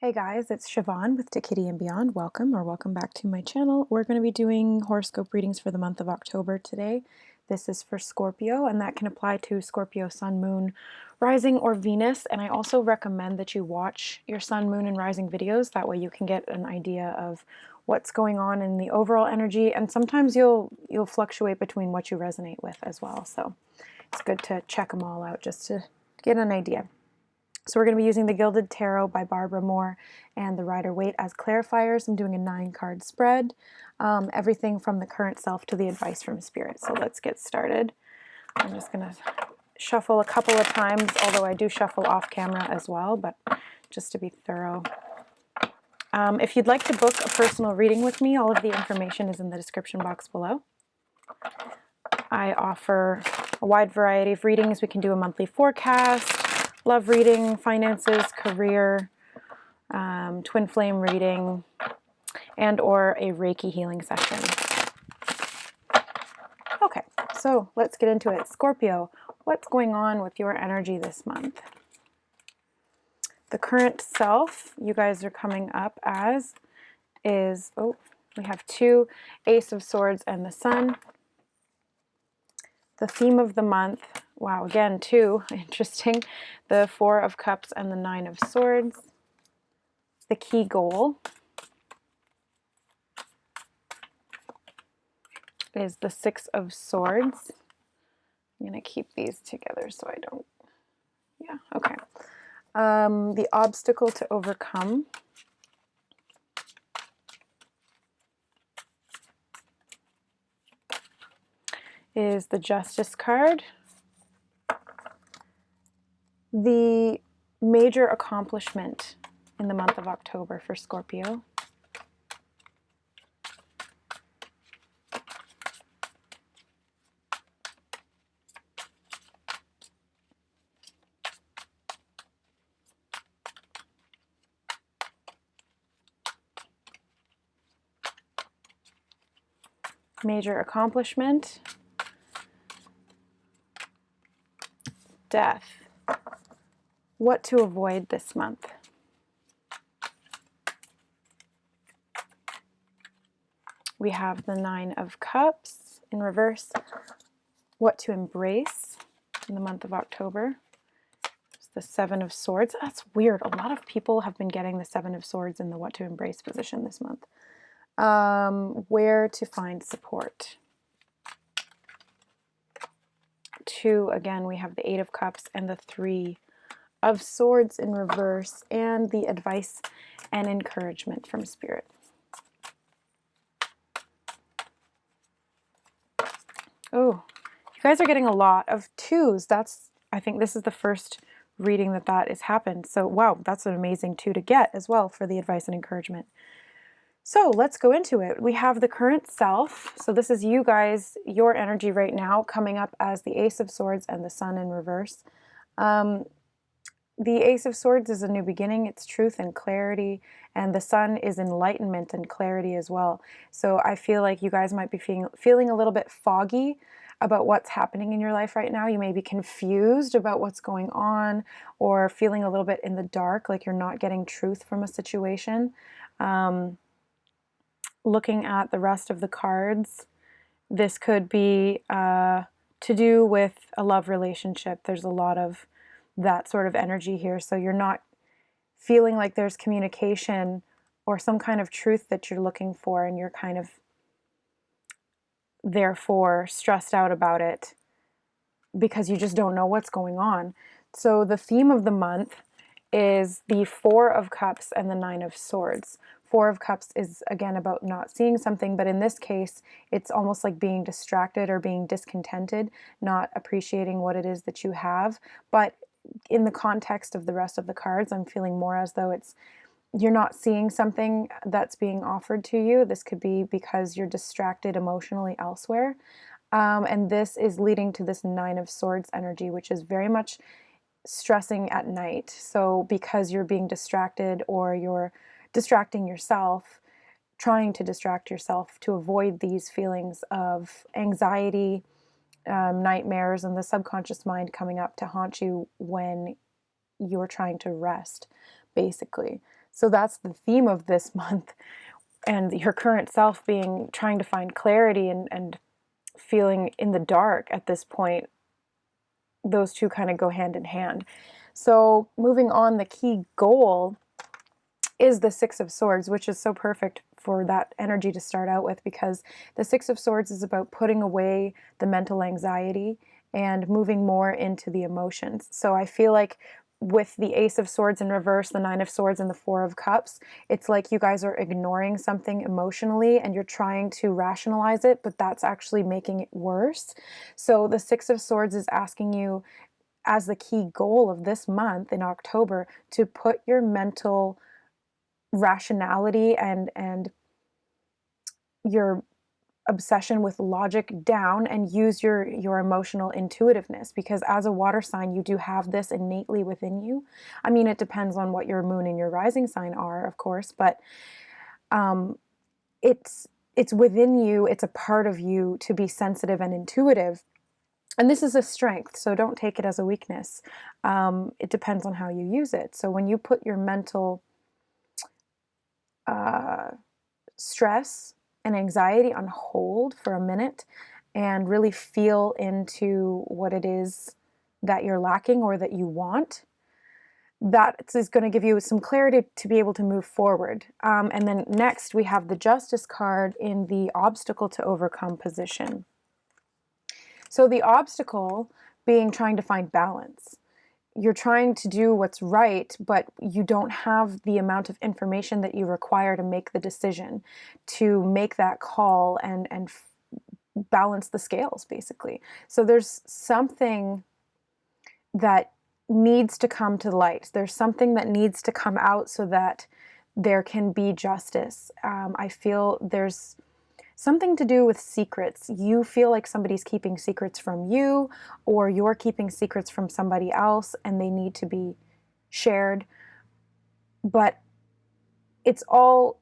Hey guys, it's Siobhan with ToKittyandBeyond. Welcome back to my channel. We're going to be doing horoscope readings for the month of October today. This is for Scorpio, and that can apply to Scorpio, Sun, Moon, Rising, or Venus. And I also recommend that you watch your Sun, Moon, and Rising videos. That way you can get an idea of what's going on in the overall energy. And sometimes you'll fluctuate between what you resonate with as well. So it's good to check them all out just to get an idea. So we're going to be using the Gilded Tarot by Barbara Moore and the Rider-Waite as clarifiers. I'm doing a 9-card spread, everything from the current self to the advice from Spirit. So let's get started. I'm just going to shuffle a couple of times, although I do shuffle off camera as well, but just to be thorough. If you'd like to book a personal reading with me, all of the information is in the description box below. I offer a wide variety of readings. We can do a monthly forecast, love reading, finances, career, twin flame reading, and or a Reiki healing session. Okay, so let's get into it. Scorpio, what's going on with your energy this month? The current self you guys are coming up as is, we have 2 Ace of Swords and the Sun. The theme of the month, wow, again, 2, interesting. The 4 of Cups and the 9 of Swords. The key goal is the 6 of Swords. I'm going to keep these together so I don't, okay. The obstacle to overcome is the Justice card. The major accomplishment in the month of October for Scorpio. Major accomplishment. Death. What to avoid this month. We have the 9 of Cups in reverse. What to embrace in the month of October. It's the 7 of Swords. That's weird. A lot of people have been getting the 7 of Swords in the what to embrace position this month. Where to find support. 2, again, we have the 8 of Cups and the 3 of Swords in reverse, and the advice and encouragement from Spirit. Oh, you guys are getting a lot of 2s. I think this is the first reading that has happened. So wow, that's an amazing 2 to get as well for the advice and encouragement. So let's go into it. We have the current self. So this is you guys, your energy right now, coming up as the Ace of Swords and the Sun in reverse. The Ace of Swords is a new beginning. It's truth and clarity. And the Sun is enlightenment and clarity as well. So I feel like you guys might be feeling a little bit foggy about what's happening in your life right now. You may be confused about what's going on, or feeling a little bit in the dark, like you're not getting truth from a situation. Looking at the rest of the cards, this could be to do with a love relationship. There's a lot of that sort of energy here. So you're not feeling like there's communication or some kind of truth that you're looking for, and you're kind of therefore stressed out about it because you just don't know what's going on. So the theme of the month is the 4 of Cups and the 9 of Swords. 4 of Cups is again about not seeing something, but in this case, it's almost like being distracted or being discontented, not appreciating what it is that you have. But in the context of the rest of the cards, I'm feeling more as though you're not seeing something that's being offered to you. This could be because you're distracted emotionally elsewhere. And this is leading to this 9 of Swords energy, which is very much stressing at night. So because you're being distracted, or you're distracting yourself, trying to distract yourself to avoid these feelings of anxiety, nightmares, and the subconscious mind coming up to haunt you when you're trying to rest, basically. So that's the theme of this month, and your current self trying to find clarity and feeling in the dark at this point. Those two kind of go hand in hand. So moving on, the key goal is the Six of Swords, which is so perfect for that energy to start out with, because the Six of Swords is about putting away the mental anxiety and moving more into the emotions. So I feel like with the Ace of Swords in reverse, the Nine of Swords, and the Four of Cups, it's like you guys are ignoring something emotionally and you're trying to rationalize it, but that's actually making it worse. So the Six of Swords is asking you, as the key goal of this month in October, to put your mental rationality and your obsession with logic down and use your emotional intuitiveness, because as a water sign you do have this innately within you. I mean, it depends on what your moon and your rising sign are, of course, but it's within you. It's a part of you to be sensitive and intuitive, and this is a strength, so don't take it as a weakness. It depends on how you use it. So when you put your mental stress and anxiety on hold for a minute and really feel into what it is that you're lacking or that you want, that is going to give you some clarity to be able to move forward. And then next we have the Justice card in the obstacle to overcome position. So the obstacle being trying to find balance. You're trying to do what's right, but you don't have the amount of information that you require to make the decision, to make that call and balance the scales, basically. So there's something that needs to come to light. There's something that needs to come out so that there can be justice. I feel there's something to do with secrets. You feel like somebody's keeping secrets from you, or you're keeping secrets from somebody else and they need to be shared. But it's all,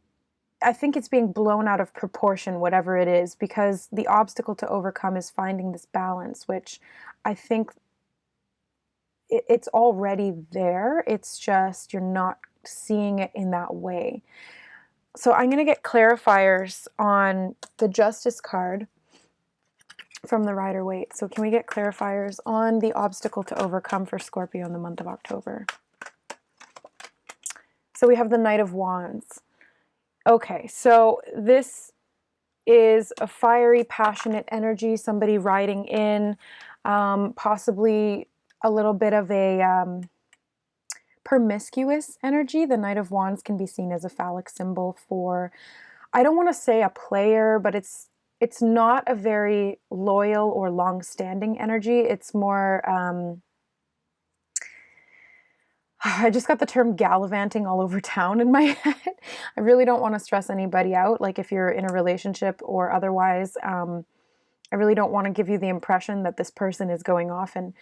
I think it's being blown out of proportion, whatever it is, because the obstacle to overcome is finding this balance, which I think it's already there. It's just you're not seeing it in that way. So I'm going to get clarifiers on the Justice card from the Rider-Waite. So can we get clarifiers on the obstacle to overcome for Scorpio in the month of October? So we have the Knight of Wands. Okay, so this is a fiery, passionate energy, somebody riding in, possibly a little bit of a promiscuous energy. The Knight of Wands can be seen as a phallic symbol for, I don't want to say a player, but it's not a very loyal or long-standing energy. It's more, I just got the term gallivanting all over town in my head. I really don't want to stress anybody out. Like if you're in a relationship or otherwise, I really don't want to give you the impression that this person is going off and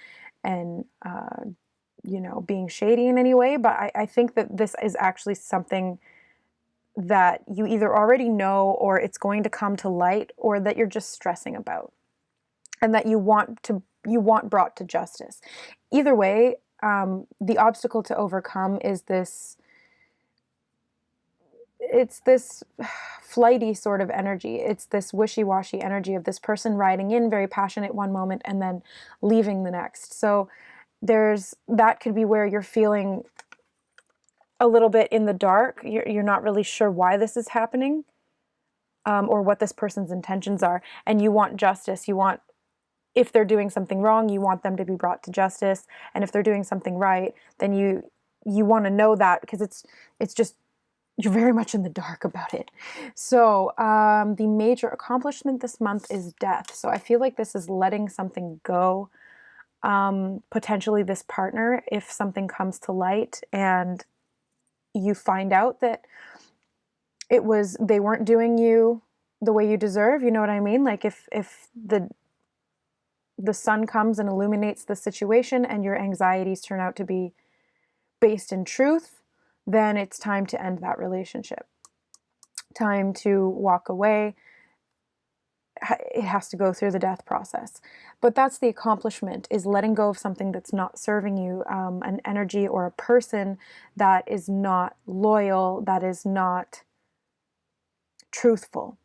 you know, being shady in any way. But I think that this is actually something that you either already know, or it's going to come to light, or that you're just stressing about and that you want brought to justice. Either way, the obstacle to overcome is this, it's this flighty sort of energy. It's this wishy-washy energy of this person riding in very passionate one moment and then leaving the next. So that could be where you're feeling a little bit in the dark. You're not really sure why this is happening, or what this person's intentions are, and you want justice. You want, if they're doing something wrong, you want them to be brought to justice, and if they're doing something right, then you want to know that, because it's just, you're very much in the dark about it. So the major accomplishment this month is death. So I feel like this is letting something go. Potentially this partner, if something comes to light and you find out that they weren't doing you the way you deserve, you know what I mean? Like if the sun comes and illuminates the situation and your anxieties turn out to be based in truth, then it's time to end that relationship. Time to walk away. it has to go through the death process. But that's the accomplishment, is letting go of something that's not serving you, an energy or a person that is not loyal, that is not truthful.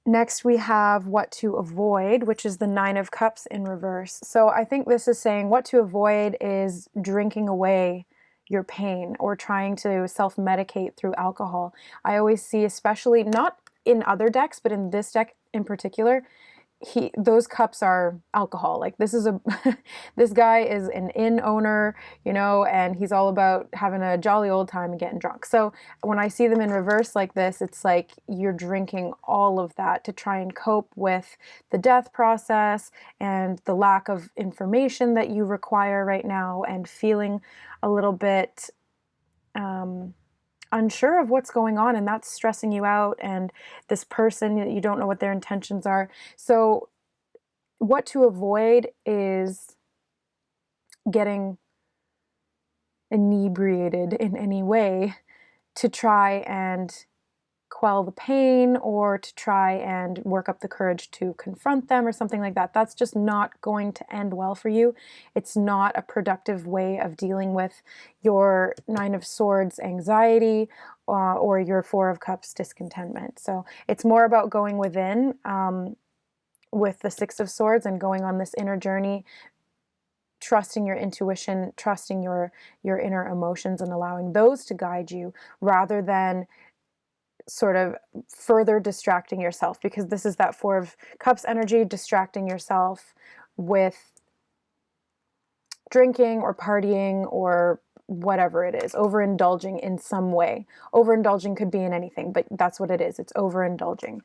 Next, we have what to avoid, which is the Nine of Cups in reverse. So I think this is saying what to avoid is drinking away your pain or trying to self-medicate through alcohol. I always see, especially not in other decks, but in this deck in particular, those cups are alcohol. Like, this is a this guy is an inn owner, you know, and he's all about having a jolly old time and getting drunk. So when I see them in reverse like this, it's like you're drinking all of that to try and cope with the death process and the lack of information that you require right now, and feeling a little bit unsure of what's going on, and that's stressing you out, and this person, you don't know what their intentions are. So what to avoid is getting inebriated in any way to try and quell the pain, or to try and work up the courage to confront them or something like that. That's just not going to end well for you. It's not a productive way of dealing with your Nine of Swords anxiety or your Four of Cups discontentment. So it's more about going within with the Six of Swords and going on this inner journey, trusting your intuition, trusting your inner emotions, and allowing those to guide you, rather than sort of further distracting yourself, because this is that Four of Cups energy, distracting yourself with drinking or partying or whatever it is, overindulging in some way. Overindulging could be in anything, but that's what it is. It's overindulging.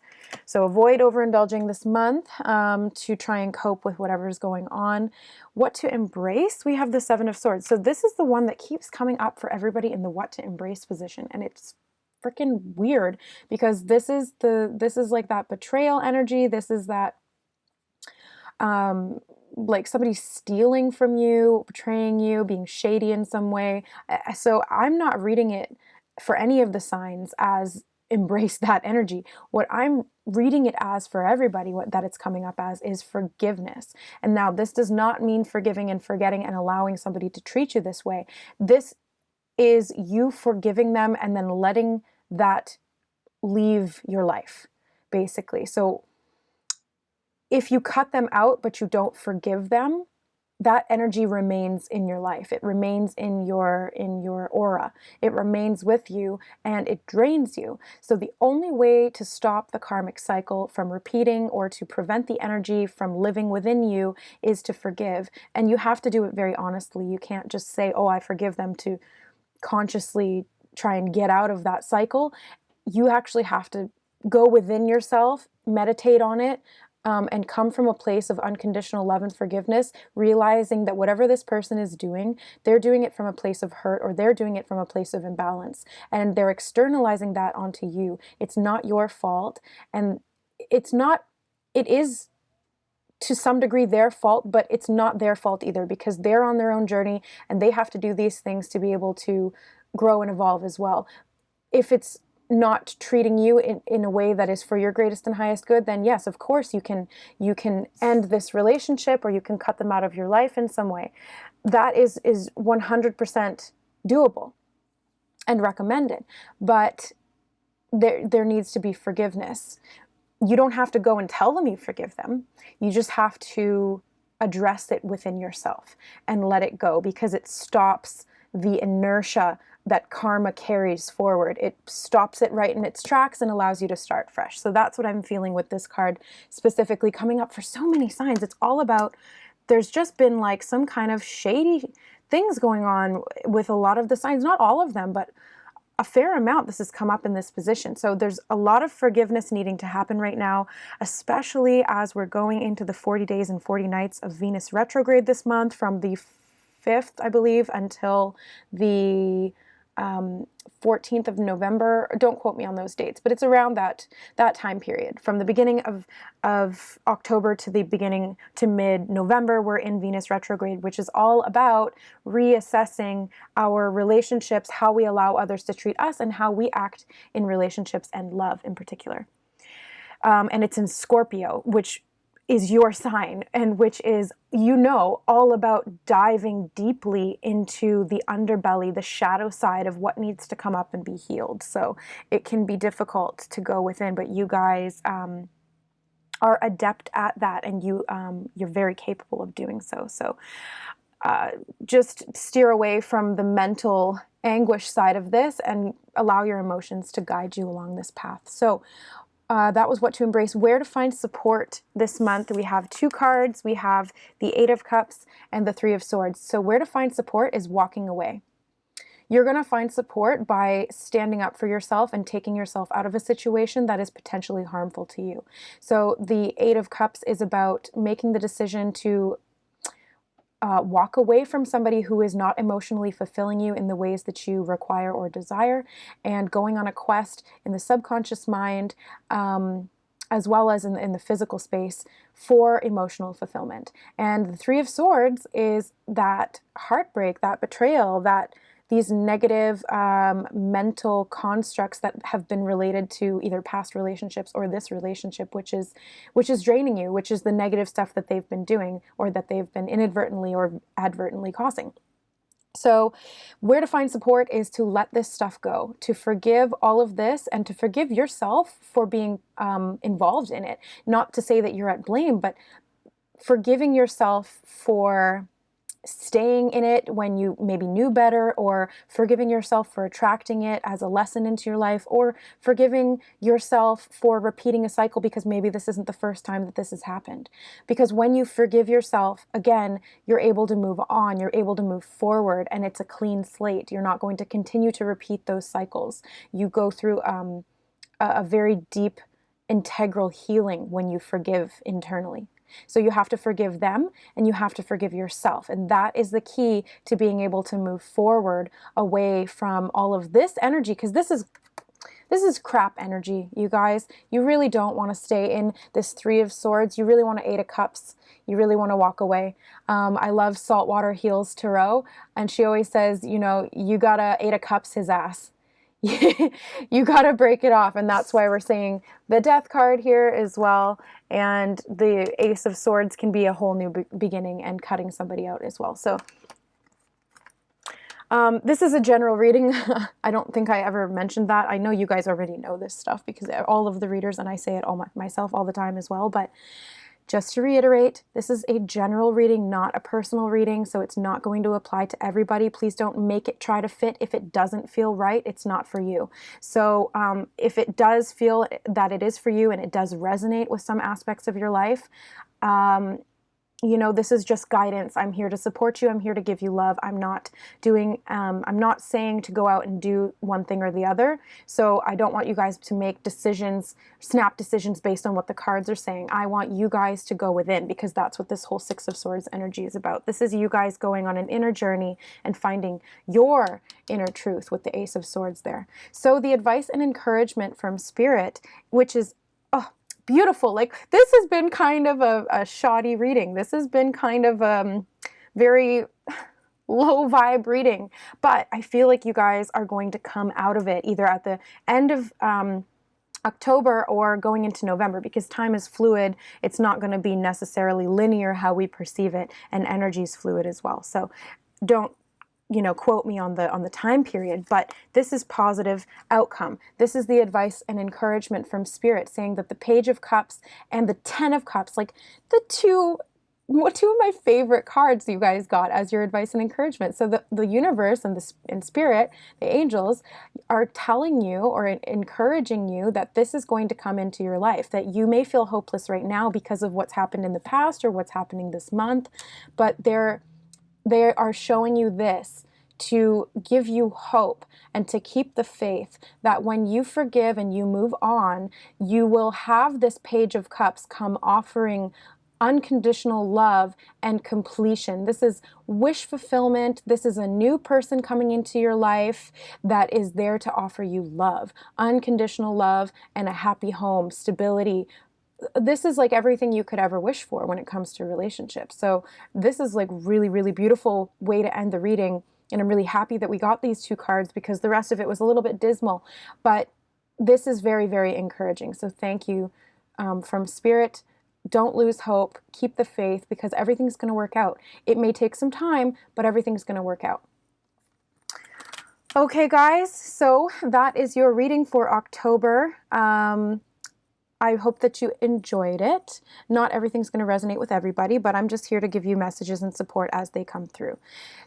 So avoid overindulging this month to try and cope with whatever's going on. What to embrace? We have the Seven of Swords. So this is the one that keeps coming up for everybody in the what to embrace position, and it's freaking weird, because this is like that betrayal energy. This is that like somebody stealing from you, betraying you, being shady in some way. So I'm not reading it for any of the signs as embrace that energy. What I'm reading it as for everybody, what that it's coming up as, is forgiveness. And now this does not mean forgiving and forgetting and allowing somebody to treat you this way. This is you forgiving them and then letting that leave your life, basically. So if you cut them out but you don't forgive them, that energy remains in your life. It remains in your aura. It remains with you, and it drains you. So the only way to stop the karmic cycle from repeating, or to prevent the energy from living within you, is to forgive. And you have to do it very honestly. You can't just say, oh, I forgive them, to consciously try and get out of that cycle. You actually have to go within yourself, meditate on it, and come from a place of unconditional love and forgiveness, realizing that whatever this person is doing, they're doing it from a place of hurt, or they're doing it from a place of imbalance, and they're externalizing that onto you. It's not your fault, and it is to some degree their fault, but it's not their fault either, because they're on their own journey and they have to do these things to be able to grow and evolve as well. If it's not treating you in a way that is for your greatest and highest good, then yes, of course you can end this relationship, or you can cut them out of your life in some way. That is 100% doable and recommended, but there needs to be forgiveness. You don't have to go and tell them you forgive them. You just have to address it within yourself and let it go, because it stops the inertia that karma carries forward. It stops it right in its tracks and allows you to start fresh. So that's what I'm feeling with this card specifically coming up for so many signs. It's all about, there's just been like some kind of shady things going on with a lot of the signs, not all of them, but a fair amount. This has come up in this position. So there's a lot of forgiveness needing to happen right now, especially as we're going into the 40 days and 40 nights of Venus retrograde this month, from the 5th, I believe, until the 14th of November. Don't quote me on those dates, but it's around that time period. From the beginning of October to the beginning to mid-November, we're in Venus retrograde, which is all about reassessing our relationships, how we allow others to treat us, and how we act in relationships and love in particular. and it's in Scorpio, which is your sign, and which is, you know, all about diving deeply into the underbelly, the shadow side of what needs to come up and be healed. So it can be difficult to go within, but you guys are adept at that, and you're very capable of doing so. So just steer away from the mental anguish side of this and allow your emotions to guide you along this path. So that was what to embrace. Where to find support this month. We have 2 cards. We have the 8 of Cups and the 3 of Swords. So where to find support is walking away. You're going to find support by standing up for yourself and taking yourself out of a situation that is potentially harmful to you. So the 8 of Cups is about making the decision to walk away from somebody who is not emotionally fulfilling you in the ways that you require or desire, and going on a quest in the subconscious mind, as well as in the physical space, for emotional fulfillment. And the 3 of Swords is that heartbreak, that betrayal, that these negative mental constructs that have been related to either past relationships or this relationship, which is draining you, which is the negative stuff that they've been doing or that they've been inadvertently or advertently causing. So where to find support is to let this stuff go, to forgive all of this, and to forgive yourself for being involved in it. Not to say that you're at blame, but forgiving yourself for staying in it when you maybe knew better, or forgiving yourself for attracting it as a lesson into your life, or forgiving yourself for repeating a cycle because maybe this isn't the first time that this has happened. Because when you forgive yourself, again, you're able to move on, you're able to move forward, and it's a clean slate. You're not going to continue to repeat those cycles. You go through a very deep, integral healing when you forgive internally. So you have to forgive them, and you have to forgive yourself. And that is the key to being able to move forward away from all of this energy, because this is crap energy, you guys. You really don't want to stay in this 3 of Swords. You really want to 8 of Cups. You really want to walk away. I love Saltwater Heals Tarot, and she always says, you know, you gotta 8 of Cups his ass. You got to break it off, and that's why we're saying the Death card here as well, and the Ace of Swords can be a whole new beginning and cutting somebody out as well. So this is a general reading. I don't think I ever mentioned that. I know you guys already know this stuff because all of the readers, and I say it all myself all the time as well, but just to reiterate, this is a general reading, not a personal reading, so it's not going to apply to everybody. Please don't make it try to fit. If it doesn't feel right, it's not for you. So if it does feel that it is for you and it does resonate with some aspects of your life, you know, this is just guidance. I'm here to support you. I'm here to give you love. I'm not saying to go out and do one thing or the other. So I don't want you guys to make decisions, snap decisions based on what the cards are saying. I want you guys to go within, because that's what this whole 6 of Swords energy is about. This is you guys going on an inner journey and finding your inner truth with the Ace of Swords there. So the advice and encouragement from Spirit, which is, beautiful. Like, this has been kind of a shoddy reading. This has been kind of very low vibe reading, but I feel like you guys are going to come out of it either at the end of October or going into November, because time is fluid. It's not going to be necessarily linear how we perceive it, and energy is fluid as well. So don't, you know, quote me on the time period, but this is positive outcome. This is the advice and encouragement from Spirit, saying that the Page of Cups and the 10 of Cups, like the two of my favorite cards you guys got as your advice and encouragement. So the universe and Spirit, the angels, are telling you or encouraging you that this is going to come into your life, that you may feel hopeless right now because of what's happened in the past or what's happening this month, but they are showing you this to give you hope and to keep the faith that when you forgive and you move on, you will have this Page of Cups come offering unconditional love and completion. This is wish fulfillment. This is a new person coming into your life that is there to offer you love, unconditional love, and a happy home, stability. This is like everything you could ever wish for when it comes to relationships. So this is like really, really beautiful way to end the reading. And I'm really happy that we got these 2 cards, because the rest of it was a little bit dismal. But this is very, very encouraging. So thank you from Spirit. Don't lose hope. Keep the faith, because everything's going to work out. It may take some time, but everything's going to work out. Okay, guys, so that is your reading for October. I hope that you enjoyed it. Not everything's going to resonate with everybody, but I'm just here to give you messages and support as they come through.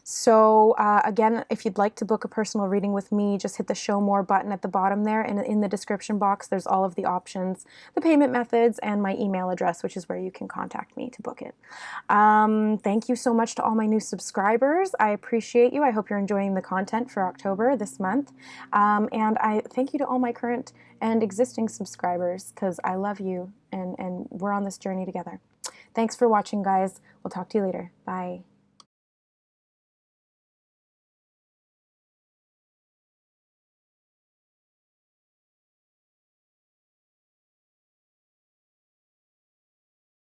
So again, if you'd like to book a personal reading with me, just hit the show more button at the bottom there, and in the description box there's all of the options, the payment methods, and my email address, which is where you can contact me to book it. Thank you so much to all my new subscribers. I appreciate you. I hope you're enjoying the content for October this month. And I thank you to all my current and existing subscribers, because I love you, and we're on this journey together. Thanks for watching, guys. We'll talk to you later. Bye.